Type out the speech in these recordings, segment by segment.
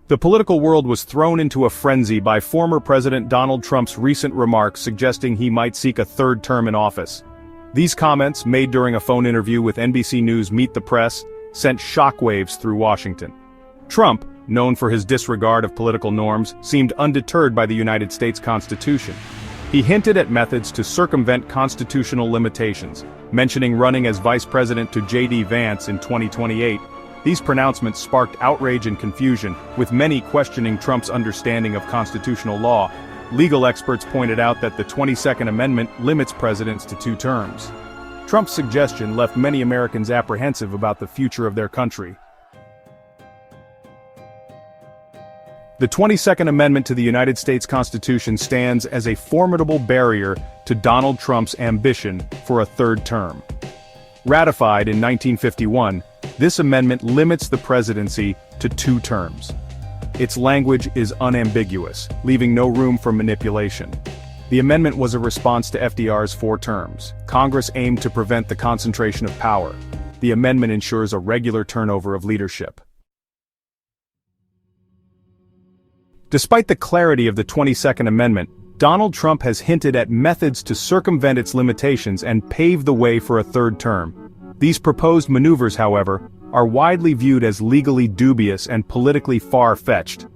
The political world was thrown into a frenzy by former President Donald Trump's recent remarks suggesting he might seek a third term in office. These comments, made during a phone interview with NBC News' Meet the Press, sent shockwaves through Washington. Trump, known for his disregard of political norms, seemed undeterred by the United States Constitution. He hinted at methods to circumvent constitutional limitations, mentioning running as vice president to J.D. Vance in 2028. These pronouncements sparked outrage and confusion, with many questioning Trump's understanding of constitutional law. Legal experts pointed out that the 22nd Amendment limits presidents to 2 terms. Trump's suggestion left many Americans apprehensive about the future of their country. The 22nd Amendment to the United States Constitution stands as a formidable barrier to Donald Trump's ambition for a third term. Ratified in 1951, this amendment limits the presidency to 2 terms. Its language is unambiguous, leaving no room for manipulation. The amendment was a response to FDR's 4 terms. Congress aimed to prevent the concentration of power. The amendment ensures a regular turnover of leadership. Despite the clarity of the 22nd Amendment, Donald Trump has hinted at methods to circumvent its limitations and pave the way for a third term. These proposed maneuvers, however, are widely viewed as legally dubious and politically far-fetched.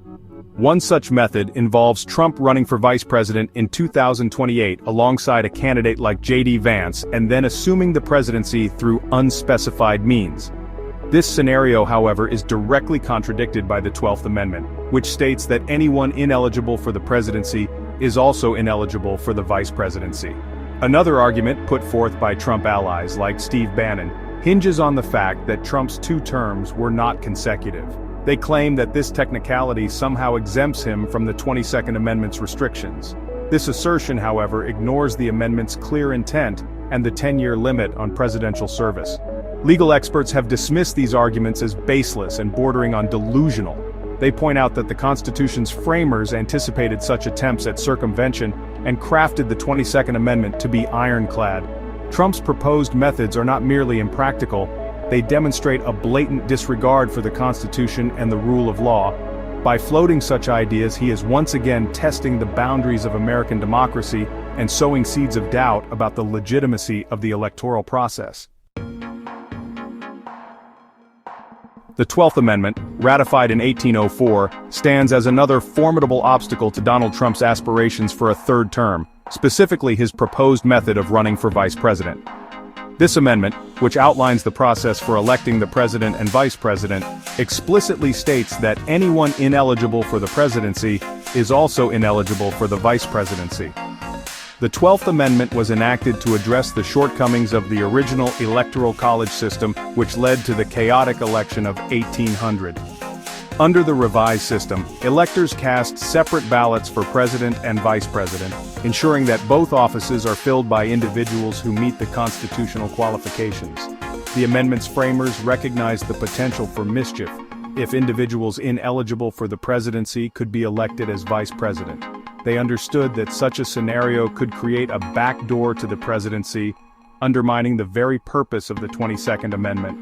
One such method involves Trump running for vice president in 2028 alongside a candidate like J.D. Vance and then assuming the presidency through unspecified means. This scenario, however, is directly contradicted by the 12th Amendment, which states that anyone ineligible for the presidency is also ineligible for the vice presidency. Another argument put forth by Trump allies like Steve Bannon hinges on the fact that Trump's 2 terms were not consecutive. They claim that this technicality somehow exempts him from the 22nd Amendment's restrictions. This assertion, however, ignores the amendment's clear intent and the 10-year limit on presidential service. Legal experts have dismissed these arguments as baseless and bordering on delusional. They point out that the Constitution's framers anticipated such attempts at circumvention and crafted the 22nd Amendment to be ironclad. Trump's proposed methods are not merely impractical, they demonstrate a blatant disregard for the Constitution and the rule of law. By floating such ideas, he is once again testing the boundaries of American democracy and sowing seeds of doubt about the legitimacy of the electoral process. The 12th Amendment, ratified in 1804, stands as another formidable obstacle to Donald Trump's aspirations for a third term, specifically his proposed method of running for vice president. This amendment, which outlines the process for electing the president and vice president, explicitly states that anyone ineligible for the presidency is also ineligible for the vice presidency. The 12th Amendment was enacted to address the shortcomings of the original electoral college system, which led to the chaotic election of 1800. Under the revised system, electors cast separate ballots for president and vice president, ensuring that both offices are filled by individuals who meet the constitutional qualifications. The amendment's framers recognized the potential for mischief if individuals ineligible for the presidency could be elected as vice president. They understood that such a scenario could create a backdoor to the presidency, undermining the very purpose of the 22nd Amendment.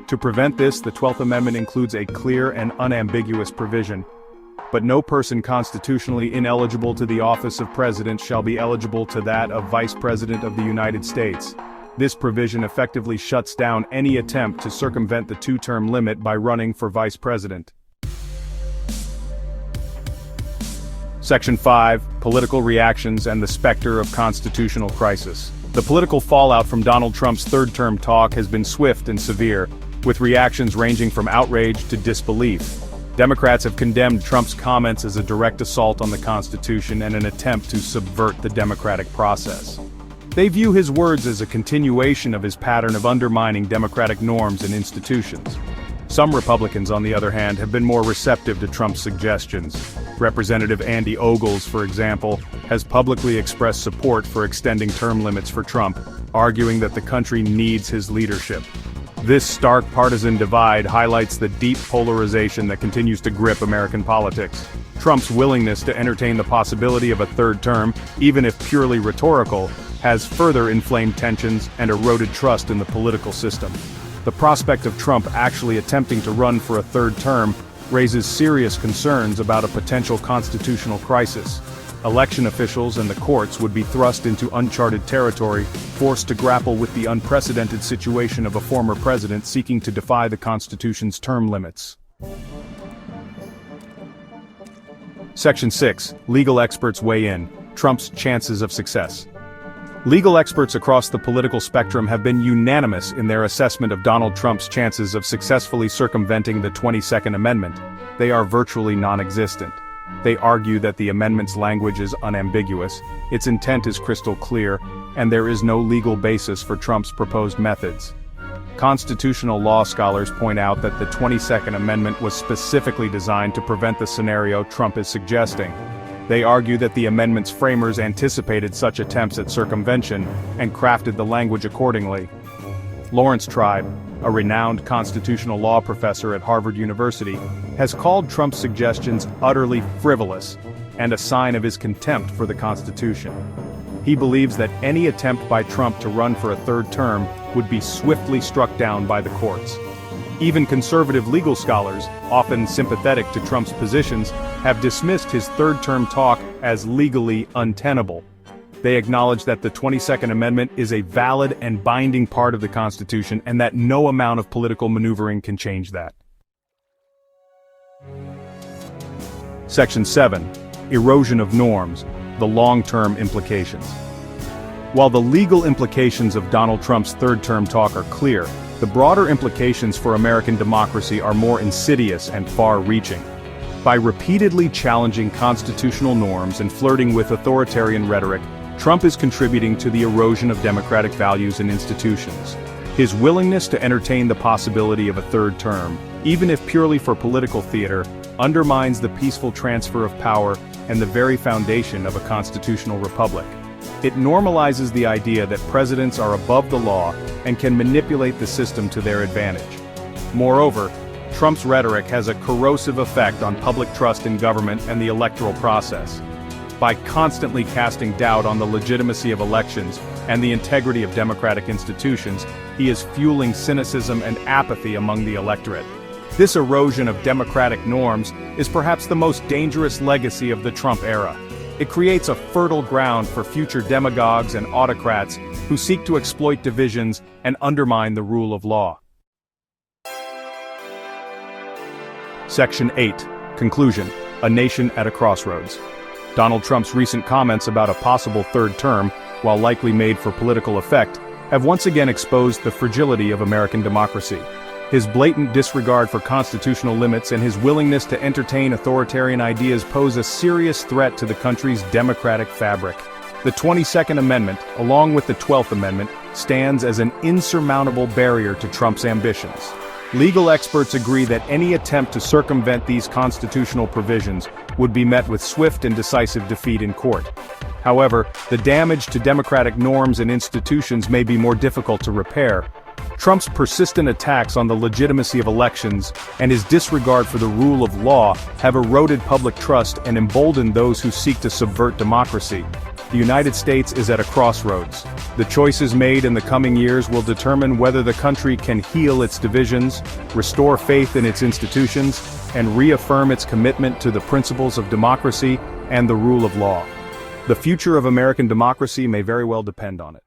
To prevent this, the 12th Amendment includes a clear and unambiguous provision. But no person constitutionally ineligible to the office of president shall be eligible to that of vice president of the United States. This provision effectively shuts down any attempt to circumvent the 2-term limit by running for vice president. Section 5, Political Reactions and the Specter of Constitutional Crisis. The political fallout from Donald Trump's third-term talk has been swift and severe, with reactions ranging from outrage to disbelief. Democrats have condemned Trump's comments as a direct assault on the Constitution and an attempt to subvert the democratic process. They view his words as a continuation of his pattern of undermining democratic norms and institutions. Some Republicans, on the other hand, have been more receptive to Trump's suggestions. Representative Andy Ogles, for example, has publicly expressed support for extending term limits for Trump, arguing that the country needs his leadership. This stark partisan divide highlights the deep polarization that continues to grip American politics. Trump's willingness to entertain the possibility of a third term, even if purely rhetorical, has further inflamed tensions and eroded trust in the political system. The prospect of Trump actually attempting to run for a third term raises serious concerns about a potential constitutional crisis. Election officials and the courts would be thrust into uncharted territory, forced to grapple with the unprecedented situation of a former president seeking to defy the Constitution's term limits. Section 6. Legal experts weigh in. Trump's chances of success. Legal experts across the political spectrum have been unanimous in their assessment of Donald Trump's chances of successfully circumventing the 22nd Amendment. They are virtually non-existent. They argue that the amendment's language is unambiguous, its intent is crystal clear, and there is no legal basis for Trump's proposed methods. Constitutional law scholars point out that the 22nd Amendment was specifically designed to prevent the scenario Trump is suggesting. They argue that the amendment's framers anticipated such attempts at circumvention and crafted the language accordingly. Lawrence Tribe, a renowned constitutional law professor at Harvard University, has called Trump's suggestions utterly frivolous and a sign of his contempt for the Constitution. He believes that any attempt by Trump to run for a third term would be swiftly struck down by the courts. Even conservative legal scholars, often sympathetic to Trump's positions, have dismissed his third-term talk as legally untenable. They acknowledge that the 22nd Amendment is a valid and binding part of the Constitution and that no amount of political maneuvering can change that. Section 7. Erosion of norms, the long-term implications. While the legal implications of Donald Trump's third-term talk are clear, the broader implications for American democracy are more insidious and far-reaching. By repeatedly challenging constitutional norms and flirting with authoritarian rhetoric, Trump is contributing to the erosion of democratic values and institutions. His willingness to entertain the possibility of a third term, even if purely for political theater, undermines the peaceful transfer of power and the very foundation of a constitutional republic. It normalizes the idea that presidents are above the law and can manipulate the system to their advantage. Moreover, Trump's rhetoric has a corrosive effect on public trust in government and the electoral process. By constantly casting doubt on the legitimacy of elections and the integrity of democratic institutions, he is fueling cynicism and apathy among the electorate. This erosion of democratic norms is perhaps the most dangerous legacy of the Trump era. It creates a fertile ground for future demagogues and autocrats who seek to exploit divisions and undermine the rule of law. Section 8. Conclusion. A nation at a crossroads. Donald Trump's recent comments about a possible third term, while likely made for political effect, have once again exposed the fragility of American democracy. His blatant disregard for constitutional limits and his willingness to entertain authoritarian ideas pose a serious threat to the country's democratic fabric. The 22nd Amendment, along with the 12th Amendment, stands as an insurmountable barrier to Trump's ambitions. Legal experts agree that any attempt to circumvent these constitutional provisions would be met with swift and decisive defeat in court. However, the damage to democratic norms and institutions may be more difficult to repair. Trump's persistent attacks on the legitimacy of elections and his disregard for the rule of law have eroded public trust and emboldened those who seek to subvert democracy. The United States is at a crossroads. The choices made in the coming years will determine whether the country can heal its divisions, restore faith in its institutions, and reaffirm its commitment to the principles of democracy and the rule of law. The future of American democracy may very well depend on it.